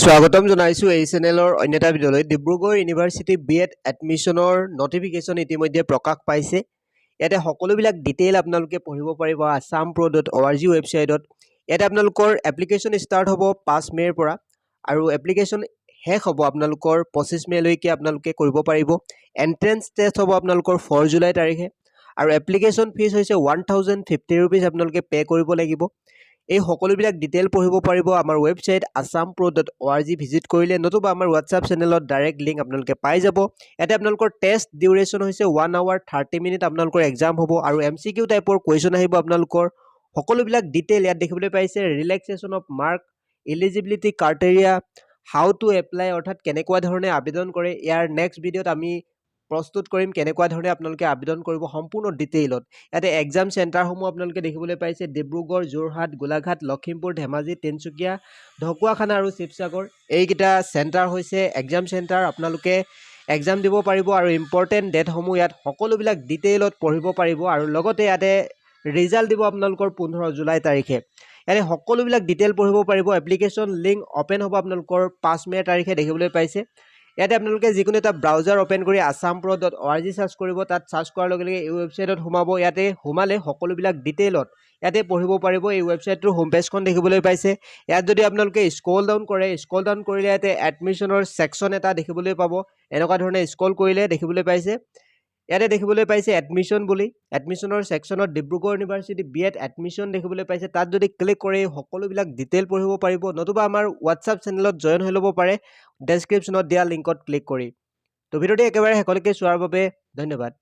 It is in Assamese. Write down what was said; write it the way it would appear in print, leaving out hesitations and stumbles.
স্বাগতম জনাইছো এই চেনেলৰ অন্য এটা ভিডিঅ'লৈ। ডিব্ৰুগড় ইউনিভাৰ্চিটি বিএড এডমিশ্যনৰ নটিফিকেশ্যন ইতিমধ্যে প্ৰকাশ পাইছে। ইয়াতে সকলোবিলাক ডিটেইল আপোনালোকে পঢ়িব পাৰিব assam.pro.org ৱেবছাইটত। ইয়াতে আপোনালোকৰ এপ্লিকেশ্যন ষ্টাৰ্ট হ'ব 5 মে'ৰ পৰা আৰু এপ্লিকেশ্যন শেষ হ'ব আপোনালোকৰ 25 মে'লৈকে আপোনালোকে কৰিব পাৰিব। এন্ট্ৰেন্স টেষ্ট হ'ব আপোনালোকৰ 4 জুলাই তাৰিখে আৰু এপ্লিকেশ্যন ফিজ হৈছে 1050 ৰুপিজ আপোনালোকে পে' কৰিব লাগিব। এই সকলোবিলাক ডিটেইল পঢ়িব পাৰিব আমাৰ ৱেবছাইট assam.pro.org ভিজিট কৰিলে, নতুবা আমাৰ হোৱাটছআপ চেনেলত ডাইৰেক্ট লিংক আপোনালোকে পাই যাব। ইয়াতে আপোনালোকৰ টেষ্ট ডিউৰেশ্যন হৈছে 1 hour 30 minute আপোনালোকৰ এক্সাম হ'ব আৰু MCQ টাইপৰ কুৱেশ্যন আহিব আপোনালোকৰ। সকলোবিলাক ডিটেইল ইয়াত দেখিবলৈ পাইছে। Relaxation off mark, eligibility criteria, how to apply অৰ্থাৎ কেনেকুৱা ধৰণে আবেদন কৰে। ইয়াৰ নেক্সট ভিডিঅ'ত আমি প্ৰস্তুত কৰিম কেনেকুৱা ধৰণে আপোনালোকে আবেদন কৰিব সম্পূৰ্ণ ডিটেইলত। ইয়াতে এক্সাম চেণ্টাৰসমূহ আপোনালোকে দেখিবলৈ পাইছে। ডিব্ৰুগড়, যোৰহাট, গোলাঘাট, লখিমপুৰ, ধেমাজি, তিনচুকীয়া, ঢকুৱাখানা আৰু শিৱসাগৰ এইকেইটা চেণ্টাৰ হৈছে এক্সাম চেণ্টাৰ। আপোনালোকে এক্সাম দিব পাৰিব আৰু ইম্পৰ্টেণ্ট ডেটসমূহ ইয়াত সকলোবিলাক ডিটেইলত পঢ়িব পাৰিব আৰু লগতে ইয়াতে ৰিজাল্ট দিব আপোনালোকৰ 15 জুলাই তাৰিখে। ইয়াতে সকলোবিলাক ডিটেইল পঢ়িব পাৰিব। এপ্লিকেশ্যন লিংক অ'পেন হ'ব আপোনালোকৰ 5 মে' তাৰিখে দেখিবলৈ পাইছে। ইয়াতে আপোনালোকে যিকোনো এটা ব্ৰাউজাৰ অ'পেন কৰি assam.pro.org চাৰ্চ কৰিব। তাত চাৰ্চ কৰাৰ লগে লগে এই ৱেবছাইটত সোমাব। ইয়াতে সোমালে সকলোবিলাক ডিটেইলত ইয়াতে পঢ়িব পাৰিব। এই ৱেবছাইটটোৰ হোম পেজখন দেখিবলৈ পাইছে। ইয়াত যদি আপোনালোকে স্ক্ৰল ডাউন কৰিলে ইয়াতে এডমিশ্যনৰ ছেকশ্যন এটা দেখিবলৈ পাব। এনেকুৱা ধৰণে স্ক্ৰল কৰিলে দেখিবলৈ পাইছে। ইয়াতে দেখিবলৈ পাইছে এডমিশ্যন বুলি। এডমিশ্যনৰ ছেকশ্যনত ডিব্ৰুগড় ইউনিভাৰ্চিটি বিএড এডমিশ্যন দেখিবলৈ পাইছে। তাত যদি ক্লিক কৰি সকলোবিলাক ডিটেইল পঢ়িব পাৰিব, নতুবা আমাৰ হোৱাটছআপ চেনেলত জইন হৈ ল'ব পাৰে ডেছক্ৰিপশ্যনত দিয়া লিংকত ক্লিক কৰি। তো ভিডিঅ'টি একেবাৰে শেষলৈকে চোৱাৰ বাবে ধন্যবাদ।